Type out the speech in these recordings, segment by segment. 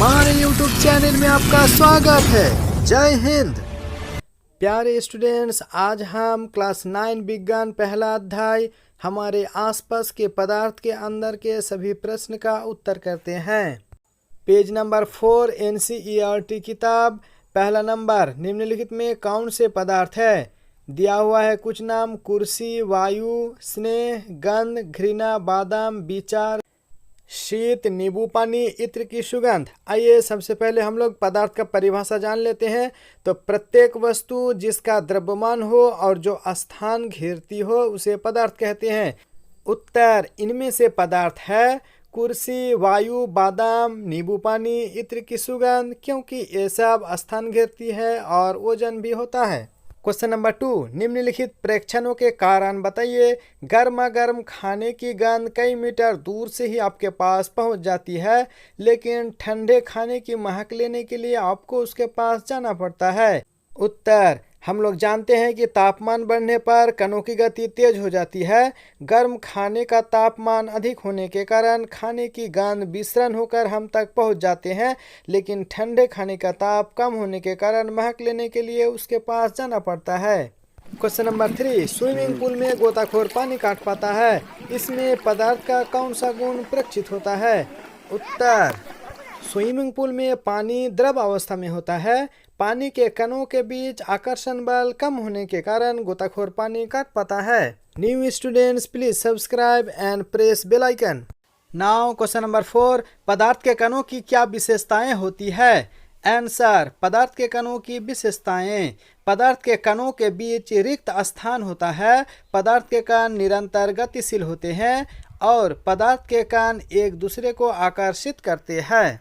हमारे YouTube channel में आपका स्वागत है। जय हिंद। प्यारे स्टूडेंट्स, आज हम क्लास 9 विज्ञान पहला अध्याय हमारे आसपास के पदार्थ के अंदर के सभी प्रश्न का उत्तर करते हैं। पेज नंबर 4 NCERT किताब। पहला नंबर, निम्नलिखित में कौन से पदार्थ है? दिया हुआ है कुछ नाम: कुर्सी, वायु, स्नेह, गंध, घृणा, बादाम, विचार, शीत, नींबू पानी, इत्र की सुगंध। आइए सबसे पहले हम लोग पदार्थ का परिभाषा जान लेते हैं। तो प्रत्येक वस्तु जिसका द्रव्यमान हो और जो स्थान घेरती हो उसे पदार्थ कहते हैं। उत्तर: इनमें से पदार्थ है कुर्सी, वायु, बादाम, नींबू पानी, इत्र की सुगंध, क्योंकि ये सब स्थान घेरती है और वजन भी होता है। क्वेश्चन नंबर 2, निम्नलिखित प्रेक्षणों के कारण बताइए। गर्मा गर्म खाने की गंध कई मीटर दूर से ही आपके पास पहुंच जाती है, लेकिन ठंडे खाने की महक लेने के लिए आपको उसके पास जाना पड़ता है। उत्तर: हम लोग जानते हैं कि तापमान बढ़ने पर कणों की गति तेज हो जाती है। गर्म खाने का तापमान अधिक होने के कारण खाने की गंध विसरण होकर हम तक पहुंच जाते हैं, लेकिन ठंडे खाने का ताप कम होने के कारण महक लेने के लिए उसके पास जाना पड़ता है। क्वेश्चन नंबर 3, स्विमिंग पूल में गोताखोर पानी काट पाता है, इसमें पदार्थ का कौन सा गुण प्रक्षित होता है? उत्तर: स्विमिंग पूल में पानी द्रव अवस्था में होता है। पानी के कणों के बीच आकर्षण बल कम होने के कारण गोताखोर पानी काट पाता है। New students, please subscribe and press bell icon. Now question number 4, पदार्थ के कणों की क्या विशेषताएं होती है? आंसर: पदार्थ के कणों की विशेषताएं: पदार्थ के कणों के बीच रिक्त स्थान होता है, पदार्थ के कण निरंतर गतिशील होते हैं और पदार्थ के कण एक दूसरे को आकर्षित करते हैं।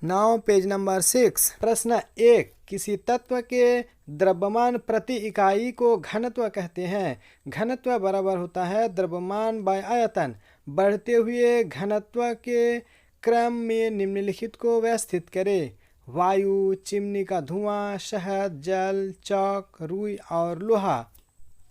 नाउ पेज नंबर 6, प्रश्न 1, किसी तत्व के द्रव्यमान प्रति इकाई को घनत्व कहते हैं। घनत्व बराबर होता है द्रव्यमान बाय आयतन। बढ़ते हुए घनत्व के क्रम में निम्नलिखित को व्यवस्थित करें: वायु, चिमनी का धुआं, शहद, जल, चौक, रुई और लोहा।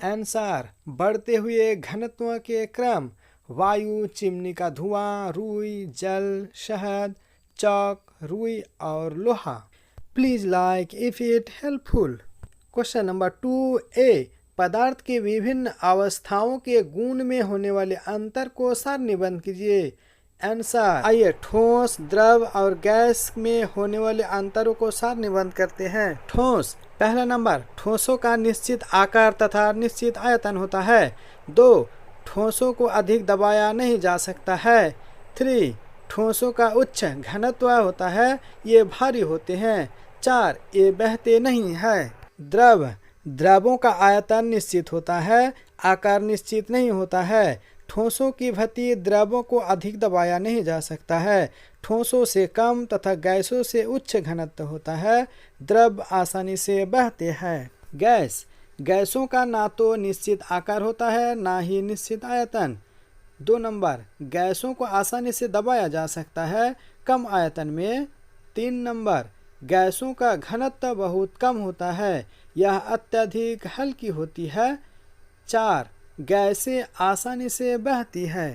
आंसर: बढ़ते हुए घनत्व के क्रम: वायु, चिमनी का धुआं, रुई, जल, शहद, चौक, रुई और लोहा। Please like if it helpful. Question number 2A, पदार्थ की विभिन्न अवस्थाओं के गुण में होने वाले अंतर को सारणीबद्ध कीजिए। आंसर: आइए ठोस, द्रव और गैस में होने वाले अंतरों को सारणीबद्ध करते हैं। ठोस। पहला नंबर, ठोसों का निश्चित आकार तथा निश्चित आयतन होता है। 2, ठोसों को अधिक दबाया नहीं जा सकता है। 3, ठोसों का उच्च घनत्व होता है, ये भारी होते हैं। 4, ये बहते नहीं है। द्रव। द्रवों का आयतन निश्चित होता है, आकार निश्चित नहीं होता है। ठोसों की भति द्रवों को अधिक दबाया नहीं जा सकता है। ठोसों से कम तथा गैसों से उच्च घनत्व होता है। द्रव आसानी से बहते हैं। गैस। गैसों का ना तो निश्चित आकार होता है, ना ही निश्चित आयतन। 2 नंबर, गैसों को आसानी से दबाया जा सकता है कम आयतन में। 3 नंबर, गैसों का घनत्व बहुत कम होता है, यह अत्यधिक हल्की होती है। 4, गैसें आसानी से बहती है।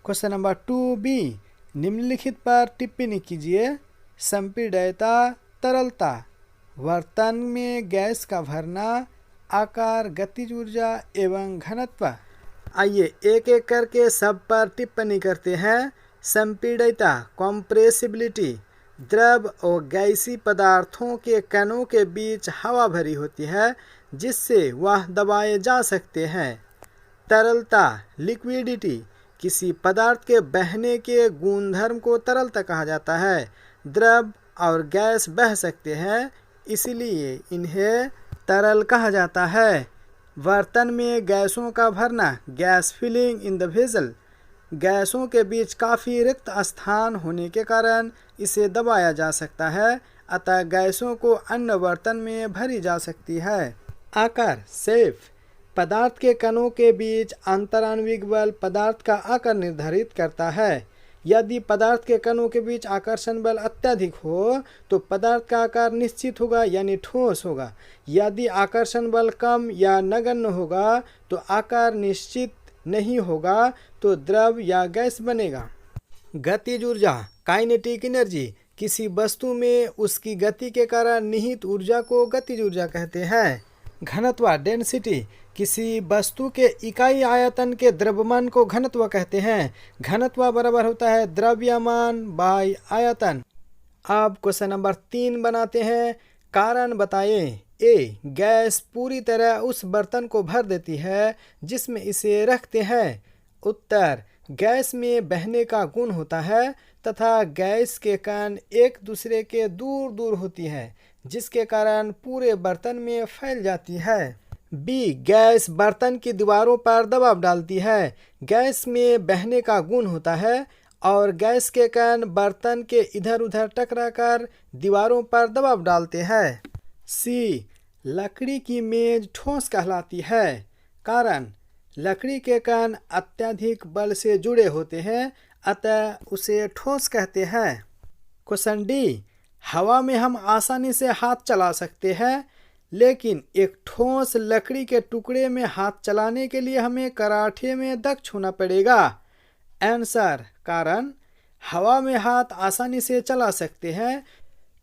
क्वेश्चन नंबर 2B, निम्नलिखित पर टिप्पणी कीजिए। संपीड्यता, तरलता, बर्तन में गैस का भरना, आकार, गतिज ऊर्जा एवं घनत्व। आइए एक एक करके सब पर टिप्पणी करते हैं। संपीड्यता, कॉम्प्रेसिबिलिटी, द्रव और गैसीय पदार्थों के कणों के बीच हवा भरी होती है जिससे वह दबाए जा सकते हैं। तरलता, लिक्विडिटी, किसी पदार्थ के बहने के गुणधर्म को तरलता कहा जाता है। द्रव और गैस बह सकते हैं, इसलिए इन्हें तरल कहा जाता है। बर्तन में गैसों का भरना, gas filling in the vessel, गैसों के बीच काफ़ी रिक्त स्थान होने के कारण इसे दबाया जा सकता है, अतः गैसों को अन्य बर्तन में भरी जा सकती है। आकार, शेप, पदार्थ के कणों के बीच अंतराण्विक बल पदार्थ का आकार निर्धारित करता है। यदि पदार्थ के कणों के बीच आकर्षण बल अत्यधिक हो तो पदार्थ का आकार निश्चित होगा, यानी ठोस होगा। यदि आकर्षण बल कम या नगण्य होगा तो आकार निश्चित नहीं होगा, तो द्रव या गैस बनेगा। गतिज ऊर्जा, काइनेटिक एनर्जी, किसी वस्तु में उसकी गति के कारण निहित ऊर्जा को गतिज ऊर्जा कहते हैं। घनत्व डेंसिटी, किसी वस्तु के इकाई आयतन के द्रव्यमान को घनत्व कहते हैं। घनत्व बराबर होता है द्रव्यमान बाय आयतन। अब क्वेश्चन नंबर 3 बनाते हैं। कारण बताएं। ए, गैस पूरी तरह उस बर्तन को भर देती है जिसमें इसे रखते हैं। उत्तर, गैस में बहने का गुण होता है तथा गैस के कण एक दूसरे के दूर दूर होती है जिसके कारण पूरे बर्तन में फैल जाती है। बी, गैस बर्तन की दीवारों पर दबाव डालती है। गैस में बहने का गुण होता है और गैस के कण बर्तन के इधर उधर टकराकर दीवारों पर दबाव डालते हैं। सी, लकड़ी की मेज ठोस कहलाती है। कारण, लकड़ी के कण अत्यधिक बल से जुड़े होते हैं अतः उसे ठोस कहते हैं। क्वेश्चन डी, हवा में हम आसानी से हाथ चला सकते हैं लेकिन एक ठोस लकड़ी के टुकड़े में हाथ चलाने के लिए हमें कराटे में दक्ष होना पड़ेगा। आंसर, कारण, हवा में हाथ आसानी से चला सकते हैं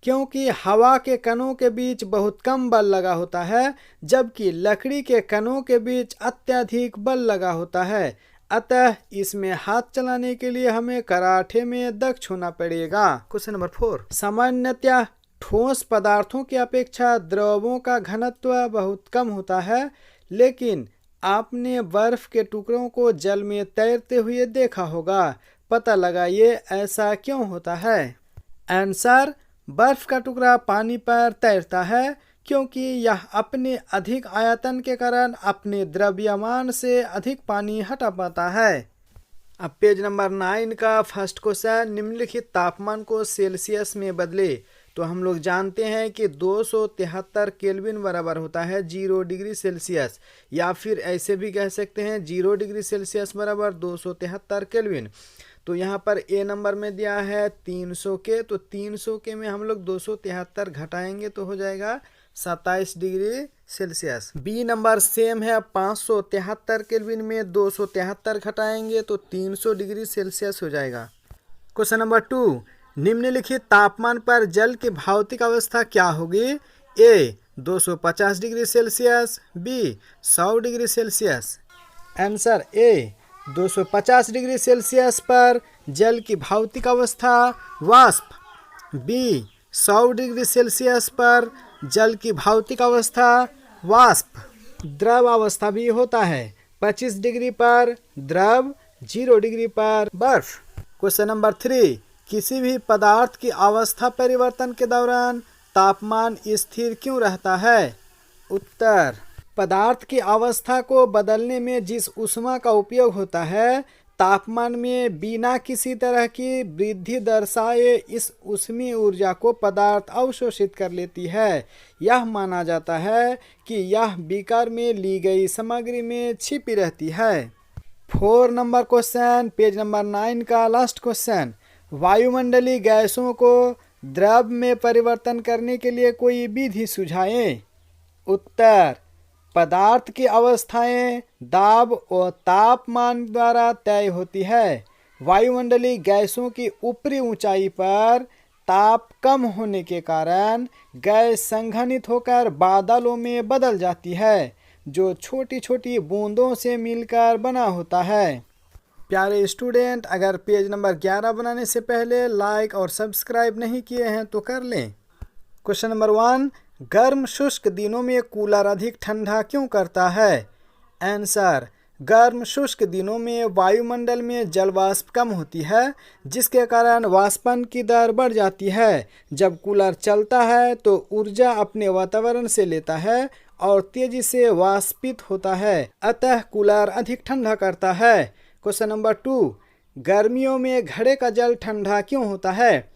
क्योंकि हवा के कणों के बीच बहुत कम बल लगा होता है जबकि लकड़ी के कणों के बीच अत्यधिक बल लगा होता है अतः इसमें हाथ चलाने के लिए हमें कराटे में दक्ष होना पड़ेगा। क्वेश्चन नंबर 4, सामान्यतः ठोस पदार्थों की अपेक्षा द्रवों का घनत्व बहुत कम होता है लेकिन आपने बर्फ के टुकड़ों को जल में तैरते हुए देखा होगा। पता लगाइए ऐसा क्यों होता है। आंसर, बर्फ का टुकड़ा पानी पर तैरता है क्योंकि यह अपने अधिक आयतन के कारण अपने द्रव्यमान से अधिक पानी हटा पाता है। अब पेज नंबर 9 का फर्स्ट क्वेश्चन, निम्नलिखित तापमान को सेल्सियस में बदले। तो हम लोग जानते हैं कि 273 केल्विन बराबर होता है 0 डिग्री सेल्सियस, या फिर ऐसे भी कह सकते हैं 0 डिग्री सेल्सियस बराबर 273 केल्विन। तो यहाँ पर ए नंबर में दिया है 300 के, तो 300 के में हम लोग 273 घटाएंगे तो हो जाएगा 27 degree Celsius. B number same है, 573 केल्विन में 273 घटाएंगे तो 300 डिग्री सेल्सियस हो जाएगा। क्वेश्चन नंबर 2, निम्नलिखित तापमान पर जल की भौतिक अवस्था क्या होगी। A, 250 degree Celsius, B 100 degree Celsius. Answer A, 250 degree Celsius पर जल की भौतिक अवस्था वाष्प, बी 100 डिग्री सेल्सियस पर जल की भौतिक अवस्था वाष्प। द्रव अवस्था भी होता है, 25 डिग्री पर द्रव, 0 डिग्री पर बर्फ। क्वेश्चन नंबर 3, किसी भी पदार्थ की अवस्था परिवर्तन के दौरान तापमान स्थिर क्यों रहता है। उत्तर, पदार्थ की अवस्था को बदलने में जिस ऊष्मा का उपयोग होता है तापमान में बिना किसी तरह की वृद्धि दर्शाए इस ऊष्मीय ऊर्जा को पदार्थ अवशोषित कर लेती है। यह माना जाता है कि यह बीकर में ली गई सामग्री में छिपी रहती है। 4 नंबर क्वेश्चन, पेज नंबर 9 का लास्ट क्वेश्चन, वायुमंडलीय गैसों को द्रव में परिवर्तन करने के लिए कोई विधि सुझाएं। उत्तर, पदार्थ की अवस्थाएं दाब और तापमान द्वारा तय होती है। वायुमंडलीय गैसों की ऊपरी ऊंचाई पर ताप कम होने के कारण गैस संघनित होकर बादलों में बदल जाती है जो छोटी छोटी बूंदों से मिलकर बना होता है। प्यारे स्टूडेंट, अगर पेज नंबर 11 बनाने से पहले लाइक और सब्सक्राइब नहीं किए हैं तो कर लें। क्वेश्चन नंबर 1, गर्म शुष्क दिनों में कूलर अधिक ठंडा क्यों करता है। आंसर, गर्म शुष्क दिनों में वायुमंडल में जल वाष्प कम होती है जिसके कारण वाष्पन की दर बढ़ जाती है। जब कूलर चलता है तो ऊर्जा अपने वातावरण से लेता है और तेजी से वाष्पित होता है, अतः कूलर अधिक ठंडा करता है। क्वेश्चन नंबर 2, गर्मियों में घड़े का जल ठंडा क्यों होता है।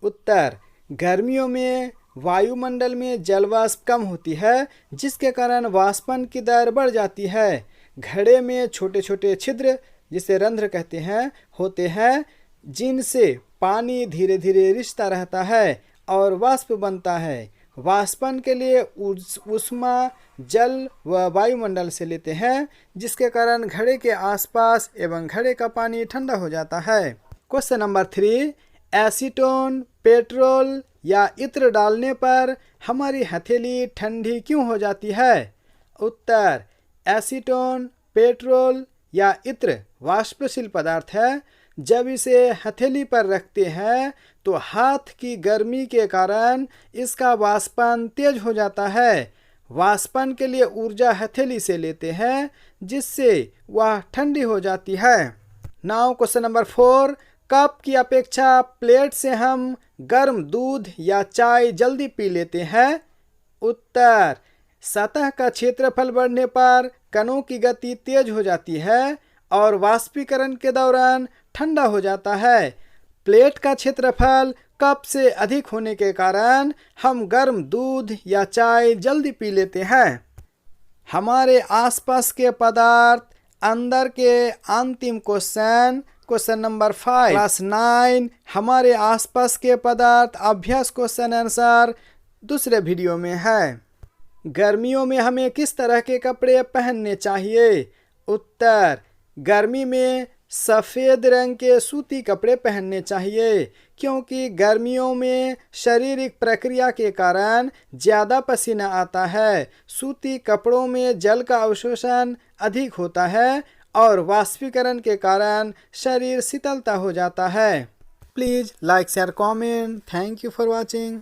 उत्तर, गर्मियों में वायुमंडल में जल वाष्प कम होती है जिसके कारण वाष्पन की दर बढ़ जाती है। घड़े में छोटे छोटे छिद्र, जिसे रंध्र कहते हैं, होते हैं जिनसे पानी धीरे धीरे रिसता रहता है और वाष्प बनता है। वाष्पन के लिए ऊष्मा जल व वायुमंडल से लेते हैं जिसके कारण घड़े के आसपास एवं घड़े का पानी ठंडा हो जाता है। क्वेश्चन नंबर 3, एसीटोन, पेट्रोल या इत्र डालने पर हमारी हथेली ठंडी क्यों हो जाती है? उत्तर, एसीटोन, पेट्रोल या इत्र वाष्पशील पदार्थ है। जब इसे हथेली पर रखते हैं तो हाथ की गर्मी के कारण इसका वाष्पन तेज हो जाता है। वाष्पन के लिए ऊर्जा हथेली से लेते हैं, जिससे वह ठंडी हो जाती है। नाउ क्वेश्चन नंबर 4, कप की अपेक्षा प्लेट से हम गर्म दूध या चाय जल्दी पी लेते हैं। उत्तर, सतह का क्षेत्रफल बढ़ने पर कणों की गति तेज हो जाती है और वाष्पीकरण के दौरान ठंडा हो जाता है। प्लेट का क्षेत्रफल कप से अधिक होने के कारण हम गर्म दूध या चाय जल्दी पी लेते हैं। हमारे आसपास के पदार्थ अंदर के अंतिम क्वेश्चन नंबर 5 क्लास 9 हमारे आसपास के पदार्थ अभ्यास क्वेश्चन आंसर दूसरे वीडियो में है। गर्मियों में हमें किस तरह के कपड़े पहनने चाहिए? उत्तर, गर्मी में सफ़ेद रंग के सूती कपड़े पहनने चाहिए, क्योंकि गर्मियों में शारीरिक प्रक्रिया के कारण ज़्यादा पसीना आता है। सूती कपड़ों में जल का अवशोषण अधिक होता है और वाष्पीकरण के कारण शरीर शीतलता हो जाता है। Please like share comment. Thank you for watching.